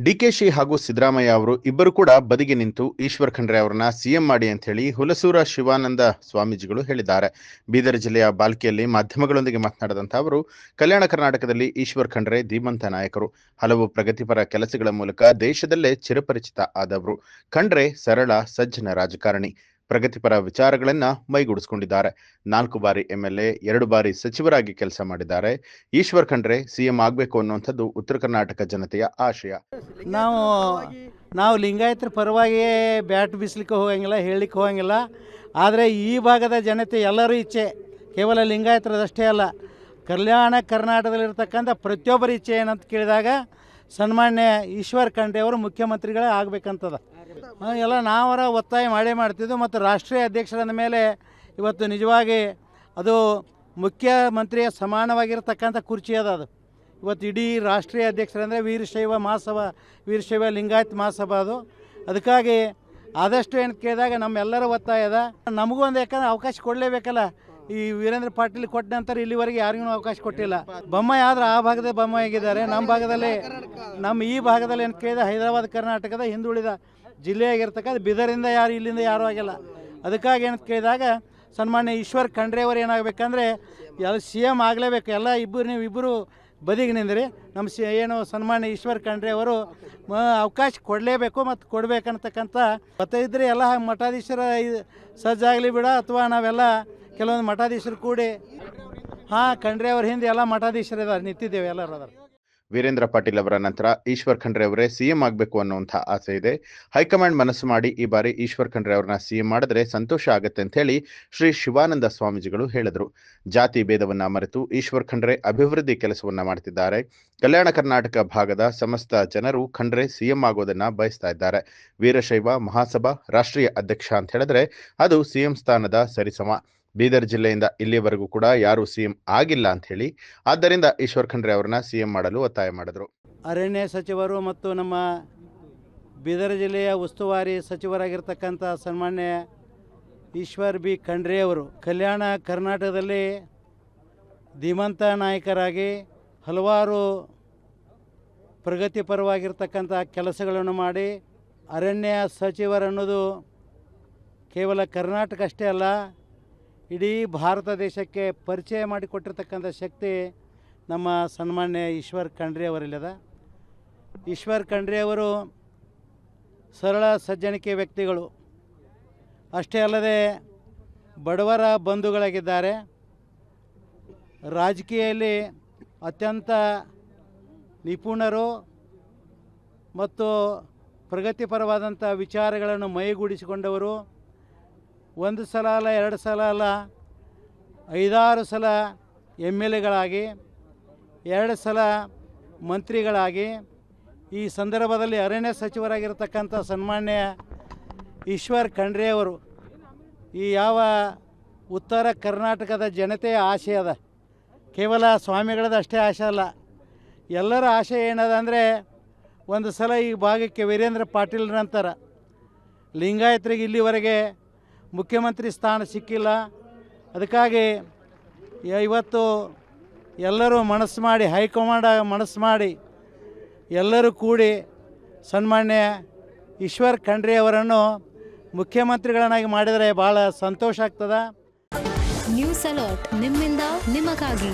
ಡಿಕೆಶಿ ಹಾಗೂ ಸಿದ್ದರಾಮಯ್ಯ ಅವರು ಇಬ್ಬರು ಕೂಡ ಬದಿಗೆ ನಿಂತು ಈಶ್ವರ್ ಖಂಡ್ರೆ ಅವರನ್ನ ಸಿಎಂ ಮಾಡಿ ಅಂತ ಹೇಳಿ ಹುಲಸೂರ ಶಿವಾನಂದ ಸ್ವಾಮೀಜಿಗಳು ಹೇಳಿದ್ದಾರೆ. ಬೀದರ್ ಜಿಲ್ಲೆಯ ಬಾಲ್ಕಿಯಲ್ಲಿ ಮಾಧ್ಯಮಗಳೊಂದಿಗೆ ಮಾತನಾಡಿದಂಥ ಅವರು, ಕಲ್ಯಾಣ ಕರ್ನಾಟಕದಲ್ಲಿ ಈಶ್ವರ್ ಖಂಡ್ರೆ ಧೀಮಂತ ನಾಯಕರು, ಹಲವು ಪ್ರಗತಿಪರ ಕೆಲಸಗಳ ಮೂಲಕ ದೇಶದಲ್ಲೇ ಚಿರಪರಿಚಿತ ಆದವರು. ಖಂಡ್ರೆ ಸರಳ ಸಜ್ಜನ ರಾಜಕಾರಣಿ, ಪ್ರಗತಿಪರ ವಿಚಾರಗಳನ್ನ ಮೈಗೂಡಿಸಿಕೊಂಡಿದ್ದಾರೆ. 4 ಬಾರಿ MLA, 2 ಬಾರಿ ಸಚಿವರಾಗಿ ಕೆಲಸ ಮಾಡಿದ್ದಾರೆ. ಈಶ್ವರ್ ಖಂಡ್ರೆ ಸಿಎಂ ಆಗಬೇಕು ಅನ್ನುವಂಥದ್ದು ಉತ್ತರ ಕರ್ನಾಟಕ ಜನತೆಯ ಆಶಯ. ನಾವು ಲಿಂಗಾಯತರ ಪರವಾಗಿ ಬ್ಯಾಟ್ ಬೀಸಲಿಕ್ಕೆ ಹೋಗಂಗಿಲ್ಲ, ಹೇಳಲಿಕ್ಕೆ ಹೋಗಂಗಿಲ್ಲ. ಆದರೆ ಈ ಭಾಗದ ಜನತೆ ಎಲ್ಲರೂ ಇಚ್ಛೆ, ಕೇವಲ ಲಿಂಗಾಯತರದಷ್ಟೇ ಅಲ್ಲ, ಕಲ್ಯಾಣ ಕರ್ನಾಟಕದಲ್ಲಿರ್ತಕ್ಕಂಥ ಪ್ರತಿಯೊಬ್ಬರ ಇಚ್ಛೆ ಏನಂತ ಕೇಳಿದಾಗ ಸನ್ಮಾನ್ಯ ಈಶ್ವರ್ ಖಂಡ್ರೆ ಅವರು ಮುಖ್ಯಮಂತ್ರಿಗಳೇ ಆಗಬೇಕಂತದ. ಎಲ್ಲ ನಾವರ ಒತ್ತಾಯ ಮಾಡ್ತಿದ್ದು. ಮತ್ತು ರಾಷ್ಟ್ರೀಯ ಅಧ್ಯಕ್ಷರಾದ ಮೇಲೆ ಇವತ್ತು ನಿಜವಾಗಿ ಅದು ಮುಖ್ಯಮಂತ್ರಿಯ ಸಮಾನವಾಗಿರ್ತಕ್ಕಂಥ ಕುರ್ಚಿ ಅದು. ಇವತ್ತು ಇಡೀ ರಾಷ್ಟ್ರೀಯ ಅಧ್ಯಕ್ಷರಂದರೆ ವೀರಶೈವ ಮಹಾಸಭಾ, ವೀರಶೈವ ಲಿಂಗಾಯತ್ ಮಹಾಸಭಾ ಅದು. ಅದಕ್ಕಾಗಿ ಆದಷ್ಟು ಏನು ಕೇಳಿದಾಗ ನಮ್ಮೆಲ್ಲರ ಒತ್ತಾಯ ಅದ. ನಮಗೂ ಒಂದು ಯಾಕಂದ್ರೆ ಅವಕಾಶ ಕೊಡಲೇಬೇಕಲ್ಲ. ಈ ವೀರೇಂದ್ರ ಪಾಟೀಲ್ ಕೊಟ್ಟ ನಂತರ ಇಲ್ಲಿವರೆಗೆ ಯಾರಿಗೂ ಅವಕಾಶ ಕೊಟ್ಟಿಲ್ಲ. ಬೊಮ್ಮಾಯಿ ಆದ್ರೆ ಆ ಭಾಗದ ಬೊಮ್ಮಾಯಿ ಆಗಿದ್ದಾರೆ. ನಮ್ಮ ಈ ಭಾಗದಲ್ಲಿ ಏನು ಕೇಳಿದ ಹೈದರಾಬಾದ್ ಕರ್ನಾಟಕದ ಹಿಂದುಳಿದ ಜಿಲ್ಲೆಯಾಗಿರ್ತಕ್ಕಂಥ ಬೀದರಿಂದ ಇಲ್ಲಿಂದ ಯಾರೂ ಆಗಿಲ್ಲ. ಅದಕ್ಕಾಗಿ ಏನು ಕೇಳಿದಾಗ ಸನ್ಮಾನ್ಯ ಈಶ್ವರ್ ಖಂಡ್ರೆ ಅವರು ಏನಾಗಬೇಕಂದ್ರೆ ಎಲ್ಲ CM ಆಗಲೇಬೇಕು. ಎಲ್ಲ ನೀವಿಬ್ಬರು ಬದಿಗೆ ನಿಂದ್ರಿ. ನಮ್ಮ ಏನು ಸನ್ಮಾನ್ಯ ಈಶ್ವರ್ ಖಂಡ್ರೆ ಅವರು ಅವಕಾಶ ಕೊಡಲೇಬೇಕು ಮತ್ತು ಕೊಡಬೇಕಂತಕ್ಕಂಥ ಗೊತ್ತಿದ್ದರೆ ಎಲ್ಲ ಮಠಾಧೀಶರ ಸಜ್ಜಾಗಲಿ ಬಿಡ, ಅಥವಾ ನಾವೆಲ್ಲ ಕೆಲವೊಂದು ಮಠಾಧೀಶರು ಕೂಡಿ ಖಂಡ್ರೆ ಅವ್ರ ಹಿಂದೆ ಎಲ್ಲ ಮಠಾಧೀಶರು ಇದ್ದಾರೆ, ನಿಂತಿದ್ದೇವೆ ಎಲ್ಲರೂ ಅದಾರ. ವೀರೇಂದ್ರ ಪಾಟೀಲ್ ಅವರ ನಂತರ ಈಶ್ವರ್ ಖಂಡ್ರೆ ಅವರೇ ಸಿಎಂ ಆಗಬೇಕು ಅನ್ನುವಂಥ ಆಸೆ ಇದೆ. ಹೈಕಮಾಂಡ್ ಮನಸ್ಸು ಮಾಡಿ ಈ ಬಾರಿ ಈಶ್ವರ್ ಖಂಡ್ರೆ ಅವರನ್ನ ಸಿಎಂ ಮಾಡಿದ್ರೆ ಸಂತೋಷ ಆಗುತ್ತೆ ಅಂತ ಹೇಳಿ ಶ್ರೀ ಶಿವಾನಂದ ಸ್ವಾಮೀಜಿಗಳು ಹೇಳಿದರು. ಜಾತಿ ಭೇದವನ್ನ ಮರೆತು ಈಶ್ವರ್ ಖಂಡ್ರೆ ಅಭಿವೃದ್ಧಿ ಕೆಲಸವನ್ನ ಮಾಡ್ತಿದ್ದಾರೆ. ಕಲ್ಯಾಣ ಕರ್ನಾಟಕ ಭಾಗದ ಸಮಸ್ತ ಜನರು ಖಂಡ್ರೆ ಸಿಎಂ ಆಗೋದನ್ನ ಬಯಸ್ತಾ ಇದ್ದಾರೆ. ವೀರಶೈವ ಮಹಾಸಭಾ ರಾಷ್ಟ್ರೀಯ ಅಧ್ಯಕ್ಷ ಅಂತ ಹೇಳಿದ್ರೆ ಅದು ಸಿಎಂ ಸ್ಥಾನದ ಸರಿಸಮ. ಬೀದರ್ ಜಿಲ್ಲೆಯಿಂದ ಇಲ್ಲಿವರೆಗೂ ಕೂಡ ಯಾರು ಸಿಎಂ ಆಗಿಲ್ಲ ಅಂತ ಹೇಳಿ, ಆದ್ದರಿಂದ ಈಶ್ವರ್ ಖಂಡ್ರೆ ಅವರನ್ನ ಸಿಎಂ ಮಾಡಲು ಒತ್ತಾಯ ಮಾಡಿದ್ರು. ಅರಣ್ಯ ಸಚಿವರು ಮತ್ತು ನಮ್ಮ ಬೀದರ್ ಜಿಲ್ಲೆಯ ಉಸ್ತುವಾರಿ ಸಚಿವರಾಗಿರ್ತಕ್ಕಂಥ ಸನ್ಮಾನ್ಯ ಈಶ್ವರ್ ಬಿ ಖಂಡ್ರೆ ಅವರು ಕಲ್ಯಾಣ ಕರ್ನಾಟಕದಲ್ಲಿ ಧೀಮಂತ ನಾಯಕರಾಗಿ ಹಲವಾರು ಪ್ರಗತಿಪರವಾಗಿರ್ತಕ್ಕಂಥ ಕೆಲಸಗಳನ್ನು ಮಾಡಿ ಅರಣ್ಯ ಸಚಿವರನ್ನೋದು ಕೇವಲ ಕರ್ನಾಟಕ ಅಷ್ಟೇ ಅಲ್ಲ, ಇಡೀ ಭಾರತ ದೇಶಕ್ಕೆ ಪರಿಚಯ ಮಾಡಿಕೊಟ್ಟಿರ್ತಕ್ಕಂಥ ಶಕ್ತಿ ನಮ್ಮ ಸನ್ಮಾನ್ಯ ಈಶ್ವರ್ ಖಂಡ್ರೆ ಅವರಲ್ಲಿದೆ. ಈಶ್ವರ್ ಖಂಡ್ರೆ ಅವರು ಸರಳ ಸಜ್ಜನಿಕೆ ವ್ಯಕ್ತಿಗಳು ಅಷ್ಟೇ ಅಲ್ಲದೆ ಬಡವರ ಬಂಧುಗಳಾಗಿದ್ದಾರೆ. ರಾಜಕೀಯದಲ್ಲಿ ಅತ್ಯಂತ ನಿಪುಣರು ಮತ್ತು ಪ್ರಗತಿಪರವಾದಂಥ ವಿಚಾರಗಳನ್ನು ಮೈಗೂಡಿಸಿಕೊಂಡವರು. 1 ಸಲ ಅಲ್ಲ, 2 ಸಲ ಅಲ್ಲ, 5-6 ಸಲ MLAಗಳಾಗಿ, 2 ಸಲ ಮಂತ್ರಿಗಳಾಗಿ, ಈ ಸಂದರ್ಭದಲ್ಲಿ ಅರಣ್ಯ ಸಚಿವರಾಗಿರ್ತಕ್ಕಂಥ ಸನ್ಮಾನ್ಯ ಈಶ್ವರ್ ಖಂಡ್ರೆ ಅವರು ಈ ಯಾವ ಉತ್ತರ ಕರ್ನಾಟಕದ ಜನತೆಯ ಆಸೆ ಅದ, ಕೇವಲ ಸ್ವಾಮಿಗಳದ್ದು ಅಷ್ಟೇ ಆಸೆ ಅಲ್ಲ, ಎಲ್ಲರ ಆಸೆ ಏನದ ಅಂದರೆ ಒಂದು ಸಲ ಈ ಭಾಗಕ್ಕೆ ವೀರೇಂದ್ರ ಪಾಟೀಲ್ ನಂತರ ಲಿಂಗಾಯತರಿಗೆ ಇಲ್ಲಿವರೆಗೆ ಮುಖ್ಯಮಂತ್ರಿ ಸ್ಥಾನ ಸಿಕ್ಕಿಲ್ಲ. ಅದಕ್ಕಾಗಿ ಇವತ್ತು ಎಲ್ಲರೂ ಮನಸ್ಸು ಮಾಡಿ, ಹೈಕಮಾಂಡ್ ಮನಸ್ಸು ಮಾಡಿ ಎಲ್ಲರೂ ಕೂಡಿ ಸನ್ಮಾನ್ಯ ಈಶ್ವರ್ ಖಂಡ್ರೆ ಅವರನ್ನು ಮುಖ್ಯಮಂತ್ರಿಗಳನ್ನಾಗಿ ಮಾಡಿದರೆ ಭಾಳ ಸಂತೋಷ ಆಗ್ತದೆ. ನ್ಯೂಸ್ ಅಲರ್ಟ್ ನಿಮ್ಮಿಂದ ನಿಮಗಾಗಿ.